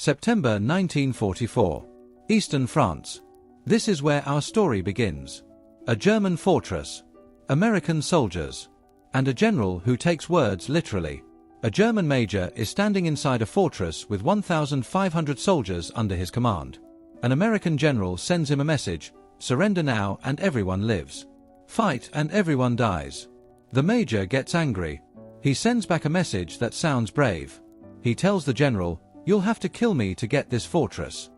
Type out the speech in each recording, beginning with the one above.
September 1944. Eastern France. This is where our story begins. A German fortress, American soldiers, and a general who takes words literally. A German major is standing inside a fortress with 1,500 soldiers under his command. An American general sends him a message: surrender now and everyone lives. Fight and everyone dies. The major gets angry. He sends back a message that sounds brave. He tells the general, "You'll have to kill me to get this fortress."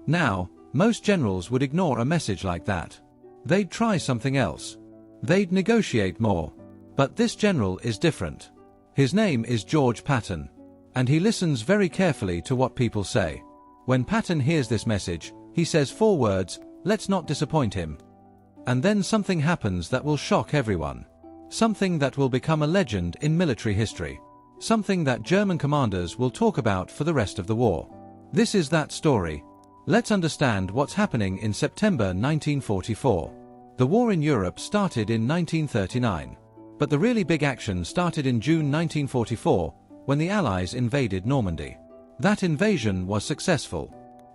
Now, most generals would ignore a message like that. They'd try something else. They'd negotiate more. But this general is different. His name is George Patton, and he listens very carefully to what people say. When Patton hears this message, he says 4 words: "Let's not disappoint him." And then something happens that will shock everyone. Something that will become a legend in military history. Something that German commanders will talk about for the rest of the war. This is that story. Let's understand what's happening in September 1944. The war in Europe started in 1939. But the really big action started in June 1944, when the Allies invaded Normandy. That invasion was successful.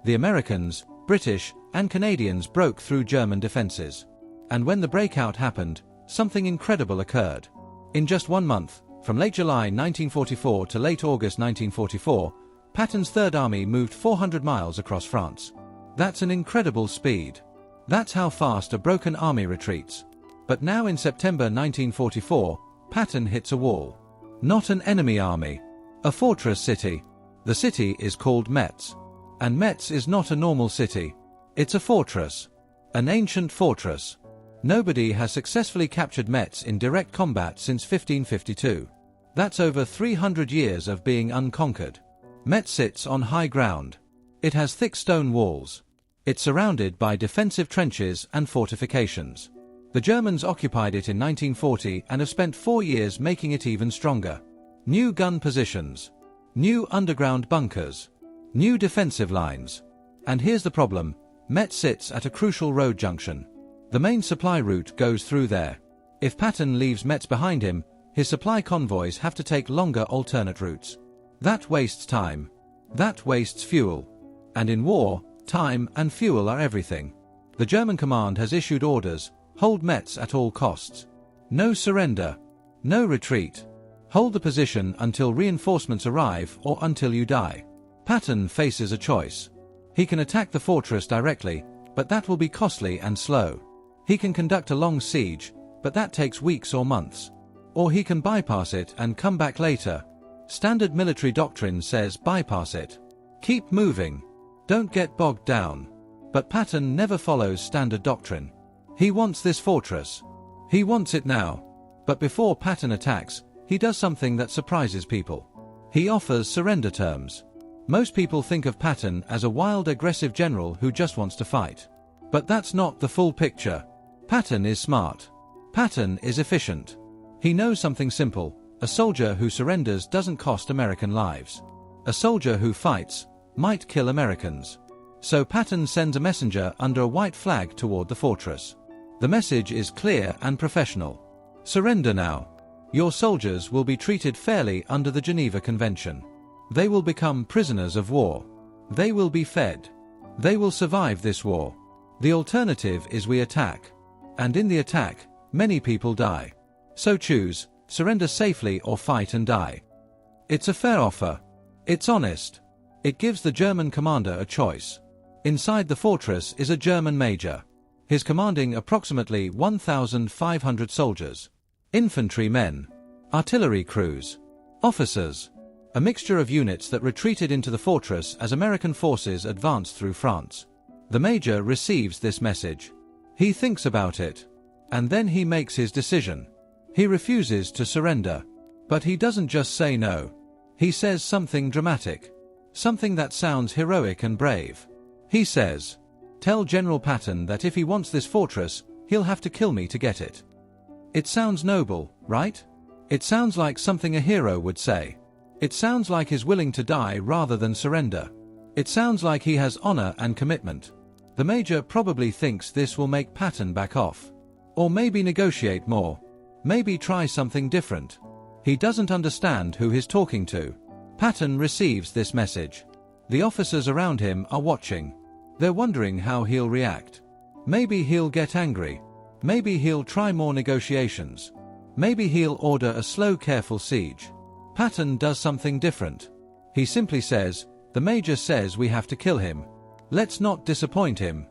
The Americans, British, and Canadians broke through German defenses. And when the breakout happened, something incredible occurred. In just 1 month, from late July 1944 to late August 1944, Patton's Third Army moved 400 miles across France. That's an incredible speed. That's how fast a broken army retreats. But now in September 1944, Patton hits a wall. Not an enemy army. A fortress city. The city is called Metz. And Metz is not a normal city. It's a fortress. An ancient fortress. Nobody has successfully captured Metz in direct combat since 1552. That's over 300 years of being unconquered. Metz sits on high ground. It has thick stone walls. It's surrounded by defensive trenches and fortifications. The Germans occupied it in 1940 and have spent 4 years making it even stronger. New gun positions. New underground bunkers. New defensive lines. And here's the problem: Metz sits at a crucial road junction. The main supply route goes through there. If Patton leaves Metz behind him, his supply convoys have to take longer alternate routes. That wastes time. That wastes fuel. And in war, time and fuel are everything. The German command has issued orders: hold Metz at all costs. No surrender. No retreat. Hold the position until reinforcements arrive or until you die. Patton faces a choice. He can attack the fortress directly, but that will be costly and slow. He can conduct a long siege, but that takes weeks or months. Or he can bypass it and come back later. Standard military doctrine says bypass it. Keep moving. Don't get bogged down. But Patton never follows standard doctrine. He wants this fortress. He wants it now. But before Patton attacks, he does something that surprises people. He offers surrender terms. Most people think of Patton as a wild, aggressive general who just wants to fight. But that's not the full picture. Patton is smart. Patton is efficient. He knows something simple: a soldier who surrenders doesn't cost American lives. A soldier who fights might kill Americans. So Patton sends a messenger under a white flag toward the fortress. The message is clear and professional. Surrender now. Your soldiers will be treated fairly under the Geneva Convention. They will become prisoners of war. They will be fed. They will survive this war. The alternative is we attack. And in the attack, many people die. So choose: surrender safely or fight and die. It's a fair offer. It's honest. It gives the German commander a choice. Inside the fortress is a German major. He's commanding approximately 1,500 soldiers. Infantry men. Artillery crews. Officers. A mixture of units that retreated into the fortress as American forces advanced through France. The major receives this message. He thinks about it. And then he makes his decision. He refuses to surrender. But he doesn't just say no. He says something dramatic. Something that sounds heroic and brave. He says, "Tell General Patton that if he wants this fortress, he'll have to kill me to get it." It sounds noble, right? It sounds like something a hero would say. It sounds like he's willing to die rather than surrender. It sounds like he has honor and commitment. The major probably thinks this will make Patton back off. Or maybe negotiate more. Maybe try something different. He doesn't understand who he's talking to. Patton receives this message. The officers around him are watching. They're wondering how he'll react. Maybe he'll get angry. Maybe he'll try more negotiations. Maybe he'll order a slow, careful siege. Patton does something different. He simply says, "The major says we have to kill him. Let's not disappoint him."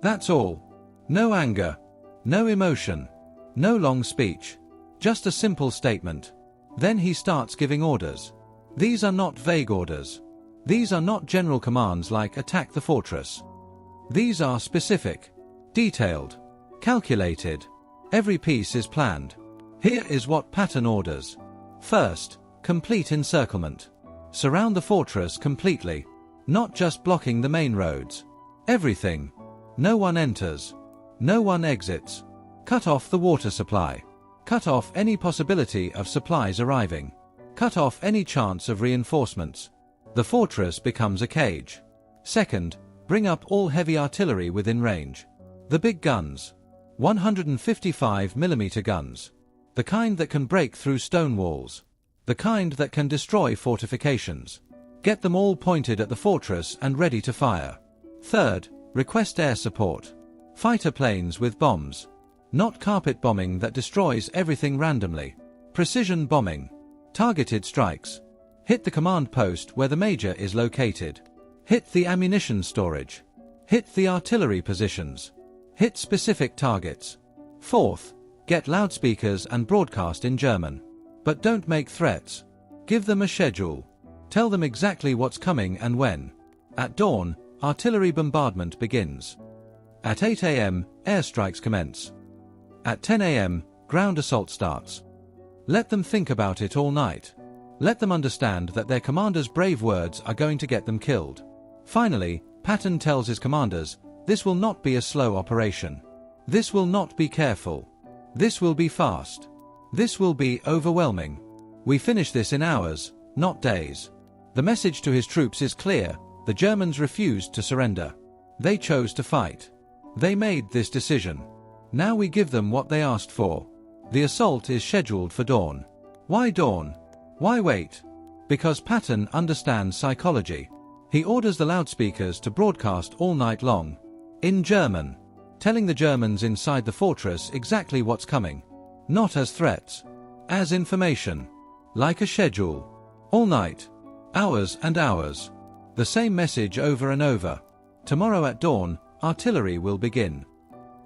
That's all. No anger. No emotion. No long speech. Just a simple statement. Then he starts giving orders. These are not vague orders. These are not general commands like attack the fortress. These are specific, detailed, calculated. Every piece is planned. Here is what Patton orders. First, complete encirclement. Surround the fortress completely. Not just blocking the main roads. Everything. No one enters. No one exits. Cut off the water supply. Cut off any possibility of supplies arriving. Cut off any chance of reinforcements. The fortress becomes a cage. Second, bring up all heavy artillery within range. The big guns. 155mm guns. The kind that can break through stone walls. The kind that can destroy fortifications. Get them all pointed at the fortress and ready to fire. Third, request air support. Fighter planes with bombs. Not carpet bombing that destroys everything randomly. Precision bombing. Targeted strikes. Hit the command post where the major is located. Hit the ammunition storage. Hit the artillery positions. Hit specific targets. Fourth, get loudspeakers and broadcast in German. But don't make threats. Give them a schedule. Tell them exactly what's coming and when. At dawn, artillery bombardment begins. At 8 a.m., airstrikes commence. At 10 a.m., ground assault starts. Let them think about it all night. Let them understand that their commander's brave words are going to get them killed. Finally, Patton tells his commanders, this will not be a slow operation. This will not be careful. This will be fast. This will be overwhelming. We finish this in hours, not days. The message to his troops is clear. The Germans refused to surrender. They chose to fight. They made this decision. Now we give them what they asked for. The assault is scheduled for dawn. Why dawn? Why wait? Because Patton understands psychology. He orders the loudspeakers to broadcast all night long. In German. Telling the Germans inside the fortress exactly what's coming. Not as threats. As information. Like a schedule. All night. Hours and hours. The same message over and over. Tomorrow at dawn, artillery will begin.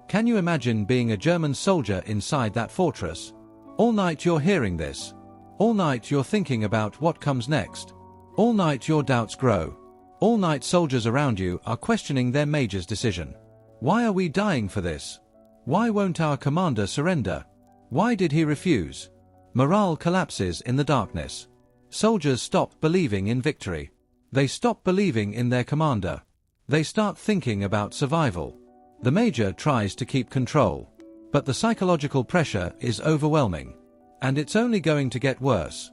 Can you imagine being a German soldier inside that fortress? All night you're hearing this. All night you're thinking about what comes next. All night your doubts grow. All night soldiers around you are questioning their major's decision. Why are we dying for this? Why won't our commander surrender? Why did he refuse? Morale collapses in the darkness. Soldiers stop believing in victory. They stop believing in their commander. They start thinking about survival. The major tries to keep control. But the psychological pressure is overwhelming. And it's only going to get worse.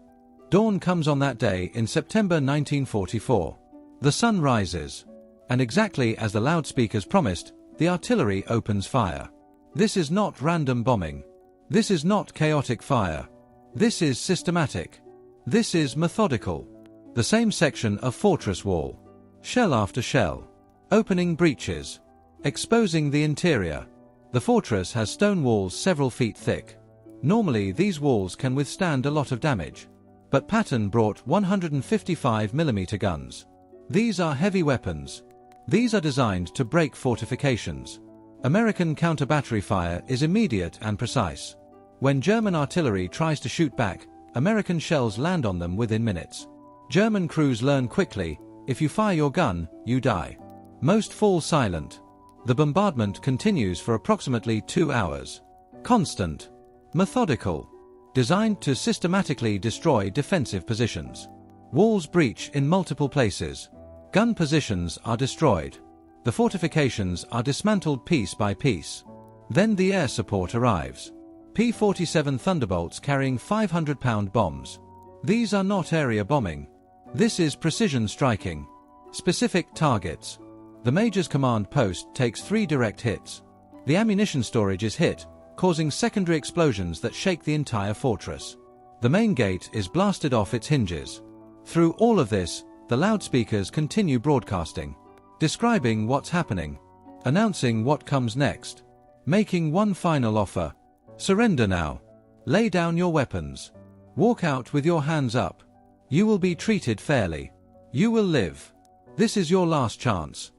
Dawn comes on that day in September 1944. The sun rises. And exactly as the loudspeakers promised, the artillery opens fire. This is not random bombing. This is not chaotic fire. This is systematic. This is methodical. The same section of fortress wall. Shell after shell. Opening breaches. Exposing the interior. The fortress has stone walls several feet thick. Normally these walls can withstand a lot of damage. But Patton brought 155mm guns. These are heavy weapons. These are designed to break fortifications. American counter-battery fire is immediate and precise. When German artillery tries to shoot back, American shells land on them within minutes. German crews learn quickly, if you fire your gun, you die. Most fall silent. The bombardment continues for approximately 2 hours. Constant. Methodical. Designed to systematically destroy defensive positions. Walls breach in multiple places. Gun positions are destroyed. The fortifications are dismantled piece by piece. Then the air support arrives. P-47 Thunderbolts carrying 500-pound bombs. These are not area bombing. This is precision striking. Specific targets. The major's command post takes 3 direct hits. The ammunition storage is hit, causing secondary explosions that shake the entire fortress. The main gate is blasted off its hinges. Through all of this, the loudspeakers continue broadcasting, describing what's happening, announcing what comes next, making one final offer. Surrender now. Lay down your weapons. Walk out with your hands up. You will be treated fairly. You will live. This is your last chance.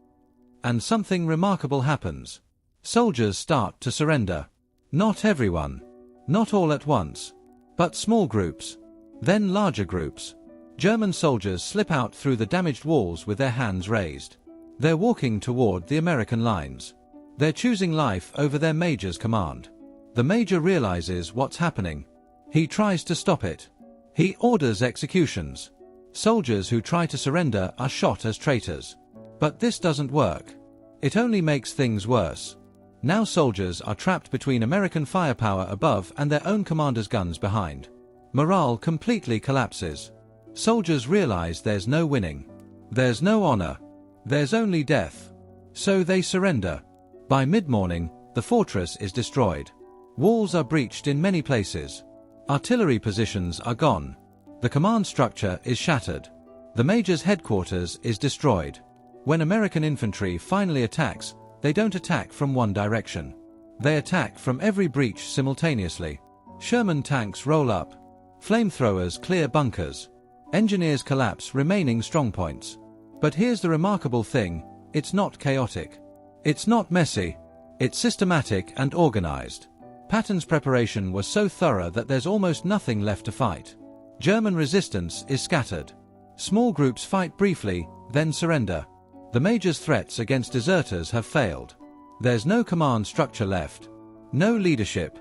And something remarkable happens. Soldiers start to surrender. Not everyone. Not all at once. But small groups. Then larger groups. German soldiers slip out through the damaged walls with their hands raised. They're walking toward the American lines. They're choosing life over their major's command. The major realizes what's happening. He tries to stop it. He orders executions. Soldiers who try to surrender are shot as traitors. But this doesn't work. It only makes things worse. Now soldiers are trapped between American firepower above and their own commander's guns behind. Morale completely collapses. Soldiers realize there's no winning. There's no honor. There's only death. So they surrender. By mid-morning, the fortress is destroyed. Walls are breached in many places. Artillery positions are gone. The command structure is shattered. The major's headquarters is destroyed. When American infantry finally attacks, they don't attack from one direction. They attack from every breach simultaneously. Sherman tanks roll up. Flamethrowers clear bunkers. Engineers collapse remaining strongpoints. But here's the remarkable thing, it's not chaotic. It's not messy. It's systematic and organized. Patton's preparation was so thorough that there's almost nothing left to fight. German resistance is scattered. Small groups fight briefly, then surrender. The major's threats against deserters have failed. There's no command structure left. No leadership.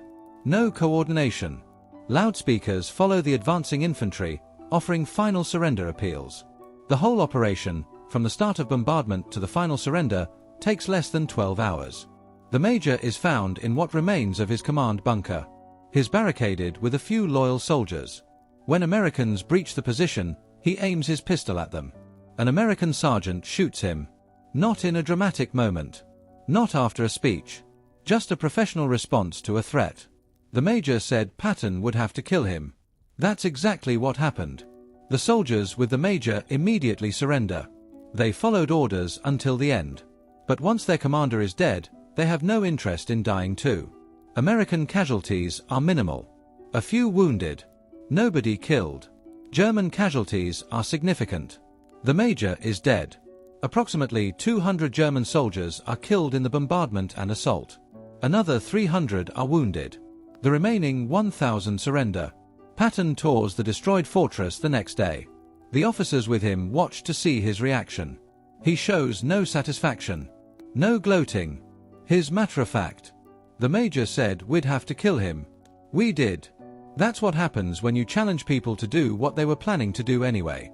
No coordination. Loudspeakers follow the advancing infantry, offering final surrender appeals. The whole operation, from the start of bombardment to the final surrender, takes less than 12 hours. The major is found in what remains of his command bunker. He's barricaded with a few loyal soldiers. When Americans breach the position, he aims his pistol at them. An American sergeant shoots him. Not in a dramatic moment. Not after a speech. Just a professional response to a threat. The major said Patton would have to kill him. That's exactly what happened. The soldiers with the major immediately surrender. They followed orders until the end. But once their commander is dead, they have no interest in dying too. American casualties are minimal. A few wounded. Nobody killed. German casualties are significant. The major is dead. Approximately 200 German soldiers are killed in the bombardment and assault. Another 300 are wounded. The remaining 1,000 surrender. Patton tours the destroyed fortress the next day. The officers with him watch to see his reaction. He shows no satisfaction. No gloating. His matter of fact. The major said we'd have to kill him. We did. That's what happens when you challenge people to do what they were planning to do anyway.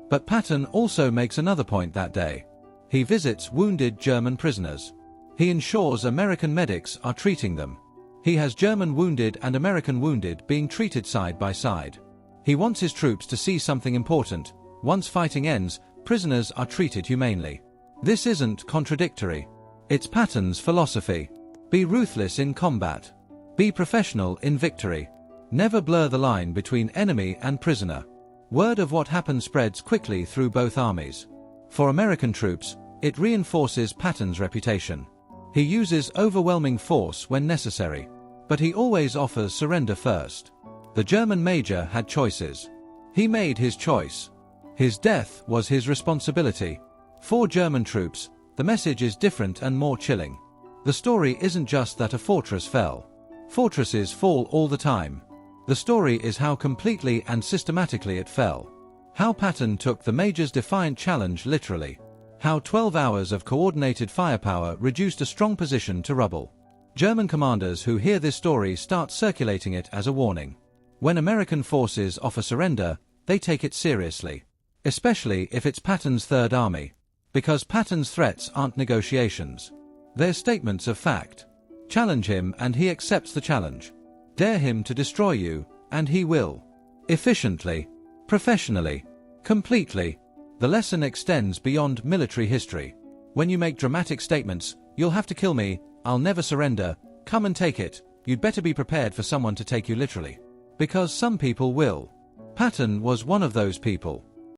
But Patton also makes another point that day. He visits wounded German prisoners. He ensures American medics are treating them. He has German wounded and American wounded being treated side by side. He wants his troops to see something important. Once fighting ends, prisoners are treated humanely. This isn't contradictory. It's Patton's philosophy. Be ruthless in combat. Be professional in victory. Never blur the line between enemy and prisoner. Word of what happened spreads quickly through both armies. For American troops, it reinforces Patton's reputation. He uses overwhelming force when necessary. But he always offers surrender first. The German major had choices. He made his choice. His death was his responsibility. For German troops, the message is different and more chilling. The story isn't just that a fortress fell. Fortresses fall all the time. The story is how completely and systematically it fell. How Patton took the major's defiant challenge literally. How 12 hours of coordinated firepower reduced a strong position to rubble. German commanders who hear this story start circulating it as a warning. When American forces offer surrender, they take it seriously. Especially if it's Patton's Third Army. Because Patton's threats aren't negotiations. They're statements of fact. Challenge him and he accepts the challenge. Dare him to destroy you, and he will. Efficiently. Professionally. Completely. The lesson extends beyond military history. When you make dramatic statements, "You'll have to kill me, I'll never surrender, come and take it," you'd better be prepared for someone to take you literally. Because some people will. Patton was one of those people.